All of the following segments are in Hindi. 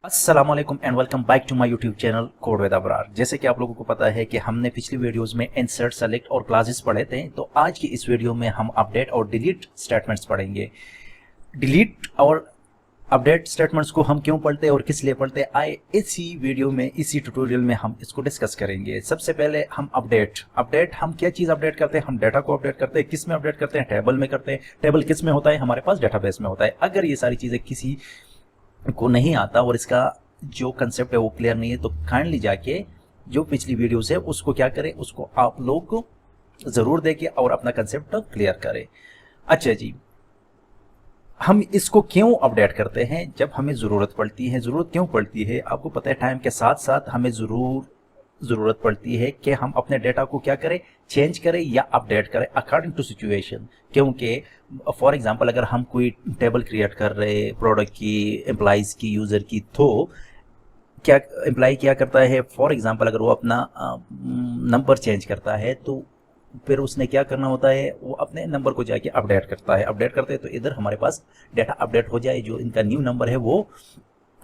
अस्सलाम वालेकुम and welcome back to my YouTube channel code with Abrar. जैसे कि आप लोगों को पता है कि हमने पिछली वीडियोस में इंसर्ट, सेलेक्ट और क्लासेस पढ़े थे, तो आज की इस वीडियो में हम अपडेट और डिलीट स्टेटमेंट्स पढ़ेंगे। डिलीट और अपडेट स्टेटमेंट्स को हम क्यों पढ़ते हैं और किस लिए पढ़ते हैं, आए इसी वीडियो में, इसी ट्यूटोरियल में हम इसको डिस्कस करेंगे। सबसे पहले हम अपडेट हम क्या चीज़ अपडेट करते हैं? हम डाटा को अपडेट करते हैं। किस में अपडेट करते हैं? टेबल में करते हैं। टेबल किस में होता है? हमारे पास डेटाबेस में होता है। अगर ये सारी चीज़ें किसी को नहीं आता और इसका जो कंसेप्ट है वो क्लियर नहीं है, तो काइंडली जाके जो पिछली वीडियोस है उसको क्या करें, उसको आप लोग जरूर देखें और अपना कंसेप्ट क्लियर करें। अच्छा जी, हम इसको क्यों अपडेट करते हैं? जब हमें ज़रूरत पड़ती है। ज़रूरत क्यों पड़ती है? आपको पता है, टाइम के साथ साथ हमें ज़रूरत पड़ती है कि हम अपने डेटा को क्या करें, चेंज करें या अपडेट करें अकॉर्डिंग टू सिचुएशन। क्योंकि फॉर एग्जांपल अगर हम कोई टेबल क्रिएट कर रहे प्रोडक्ट की, एम्प्लॉइज़ की, यूज़र की, तो क्या एम्प्लॉय क्या करता है, फॉर एग्जांपल अगर वो अपना नंबर चेंज करता है तो फिर उसने क्या करना होता है, वो अपने नंबर को जाके अपडेट करता है। अपडेट करते हैं तो इधर हमारे पास डेटा अपडेट हो जाए, जो इनका न्यू नंबर है वो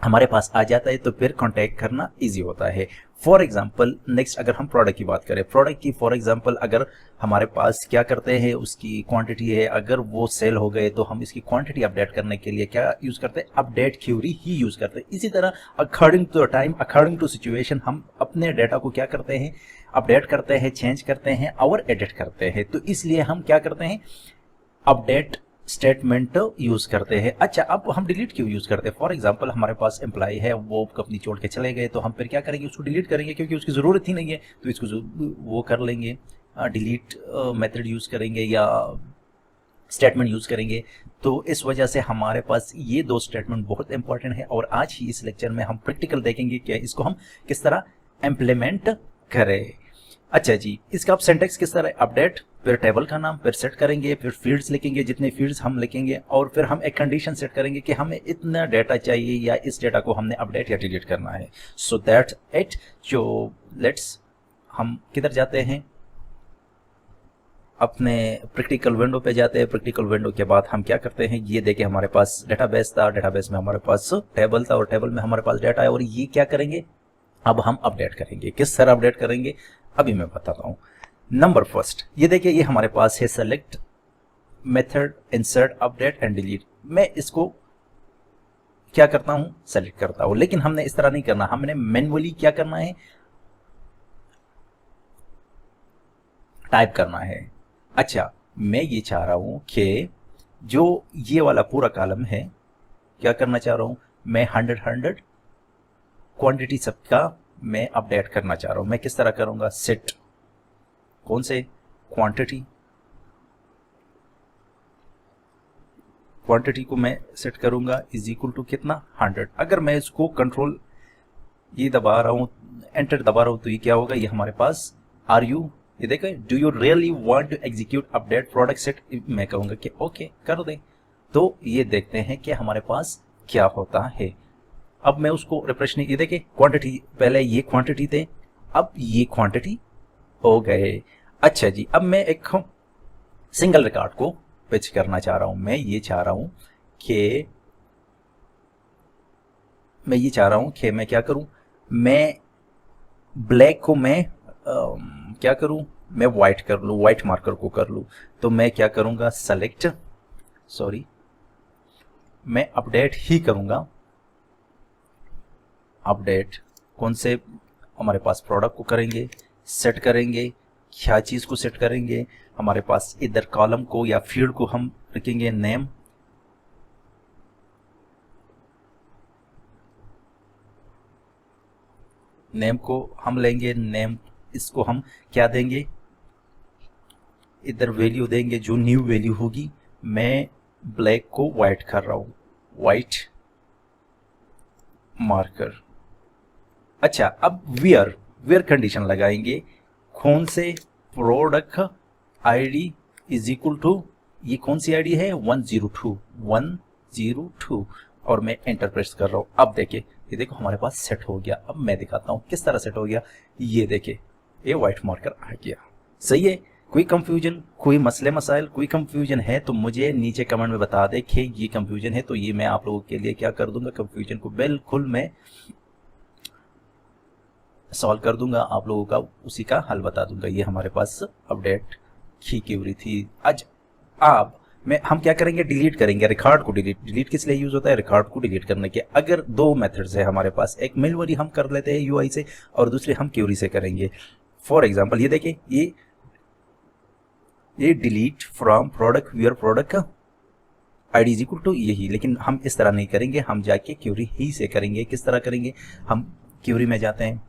हमारे पास आ जाता है, तो फिर कांटेक्ट करना इजी होता है। फॉर एग्जांपल नेक्स्ट अगर हम प्रोडक्ट की बात करें, प्रोडक्ट की फॉर एग्जांपल अगर हमारे पास क्या करते हैं, उसकी क्वांटिटी है, अगर वो सेल हो गए तो हम इसकी क्वांटिटी अपडेट करने के लिए क्या यूज़ करते हैं, अपडेट क्यूरी ही यूज़ करते हैं। इसी तरह according to time, according to situation हम अपने डेटा को क्या करते हैं, अपडेट करते हैं, चेंज करते हैं और एडिट करते हैं। तो इसलिए हम क्या करते हैं, अपडेट स्टेटमेंट यूज करते हैं। अच्छा, अब हम डिलीट क्यों यूज करते हैं? फॉर एग्जांपल हमारे पास एम्प्लॉय है, वो कंपनी छोड़ के चले गए, तो हम फिर क्या करेंगे, उसको डिलीट करेंगे क्योंकि उसकी ज़रूरत ही नहीं है, तो इसको वो कर लेंगे, डिलीट मेथड यूज करेंगे या स्टेटमेंट यूज करेंगे। तो इस वजह से हमारे पास ये दो स्टेटमेंट बहुत इंपॉर्टेंट है और आज ही इस लेक्चर में हम प्रैक्टिकल देखेंगे कि इसको हम किस तरह इम्प्लीमेंट करें। अच्छा जी, इसका आप सिंटेक्स किस तरह, अपडेट, फिर टेबल का नाम, फिर सेट करेंगे, फिर फील्ड्स लिखेंगे, जितने फील्ड्स हम लिखेंगे, और फिर हम एक कंडीशन सेट करेंगे कि हमें इतना डेटा चाहिए या इस डेटा को हमने अपडेट या डिलीट करना है। So that it. जो लेट्स हम किधर जाते हैं, अपने प्रैक्टिकल विंडो पे जाते हैं। प्रैक्टिकल विंडो के बाद हम क्या करते हैं, ये देखें हमारे पास डेटाबेस था, डेटाबेस में हमारे पास टेबल था और टेबल में हमारे पास डेटा है, और ये क्या करेंगे, अब हम अपडेट करेंगे। किस तरह अपडेट करेंगे अभी मैं बताता हूँ। नंबर फर्स्ट, ये देखिए, ये हमारे पास है select method, insert, update and delete. मैं इसको क्या करता हूँ, सेलेक्ट करता हूँ, लेकिन हमने इस तरह नहीं करना, हमने मैन्युअली क्या करना है, टाइप करना है। अच्छा, मैं ये चाह रहा हूँ कि जो ये वाला पूरा कॉलम है, क्या करना चाह रहा हूँ मैं, 100 क्वांटिटी सबका मैं अपडेट करना चाह रहा हूं। मैं किस तरह करूंगा, सेट, कौन से, क्वांटिटी को मैं सेट करूंगा इज इक्वल टू कितना, 100। अगर मैं इसको कंट्रोल ये दबा रहा हूं, एंटर दबा रहा हूं, तो ये क्या होगा, ये हमारे पास आर यू, ये देखो, do you really want to execute update product set, मैं कहूंगा कि ओके कर दें। तो ये देखते हैं कि हमारे पास क्या होता है। अब मैं उसको रिफ्रेश नहीं, ये देखिए क्वांटिटी, पहले ये क्वांटिटी थे, अब ये क्वांटिटी हो गए। अच्छा जी, अब मैं एक सिंगल रिकॉर्ड को पिच करना चाह रहा हूं। मैं ये चाह रहा हूं कि मैं क्या करूं, मैं ब्लैक को मैं क्या करूं, मैं व्हाइट कर लूं, व्हाइट मार्कर को कर लूं। तो मैं क्या करूंगा, सेलेक्ट, सॉरी, मैं अपडेट ही करूंगा। अपडेट कौन से, हमारे पास प्रोडक्ट को करेंगे, सेट करेंगे, क्या चीज़ को सेट करेंगे, हमारे पास इधर कॉलम को या फील्ड को हम रखेंगे नेम, नेम को हम लेंगे, नेम, इसको हम क्या देंगे, इधर वैल्यू देंगे जो न्यू वैल्यू होगी। मैं ब्लैक को व्हाइट कर रहा हूं, व्हाइट मार्कर। अच्छा, अब वेयर कंडीशन लगाएंगे, कौन से, product ID is equal to, ये कौन सी आईडी है, 102, और मैं एंटर प्रेस कर रहा हूं। अब देखिए, ये देखो हमारे पास सेट हो गया। अब मैं दिखाता हूं किस तरह सेट हो गया, ये देखिए, ये व्हाइट मार्कर आ गया, सही है। कोई कंफ्यूजन, कोई मसले मसाइल, कोई कंफ्यूजन है तो मुझे नीचे कमेंट में बता दे कि ये कंफ्यूजन है, तो ये मैं आप लोगों के लिए क्या कर दूंगा, कंफ्यूजन को बिल्कुल मैं सॉल्व कर दूंगा, आप लोगों का उसी का हल बता दूंगा। ये हमारे पास अपडेट की क्यूरी थी आज। अब हम क्या करेंगे, डिलीट करेंगे रिकॉर्ड को। डिलीट किस लिए यूज होता है, रिकॉर्ड को डिलीट करने के। अगर दो मेथड्स है हमारे पास, एक मैन्युअली हम कर लेते हैं यूआई से और दूसरे हम क्यूरी से करेंगे। फॉर एग्जांपल ये देखिए, ये delete from product viewer product का आईडी इज इक्वल टू यही, लेकिन हम इस तरह नहीं करेंगे, हम जाके क्यूरी ही से करेंगे। किस तरह करेंगे, हम क्यूरी में जाते हैं,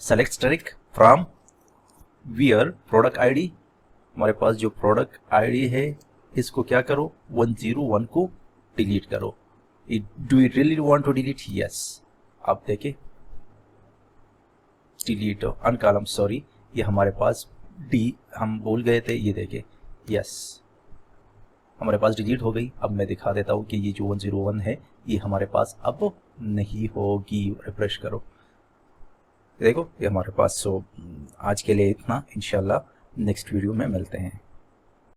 select string from viewer product ID. हमारे पास जो प्रोडक्ट आईडी है इसको क्या करो, 101 को डिलीट करो। Do you really want to delete, yes. आप देखिए डिलीट अनकॉलम, सॉरी ये हमारे पास डी हम भूल गए थे, ये देखिए यस हमारे पास डिलीट हो गई। अब मैं दिखा देता हूँ कि ये जो 101 है ये हमारे पास अब नहीं होगी। रिफ्रेश करो, देखो ये हमारे पास। सो आज के लिए इतना, इंशाल्लाह नेक्स्ट वीडियो में मिलते हैं।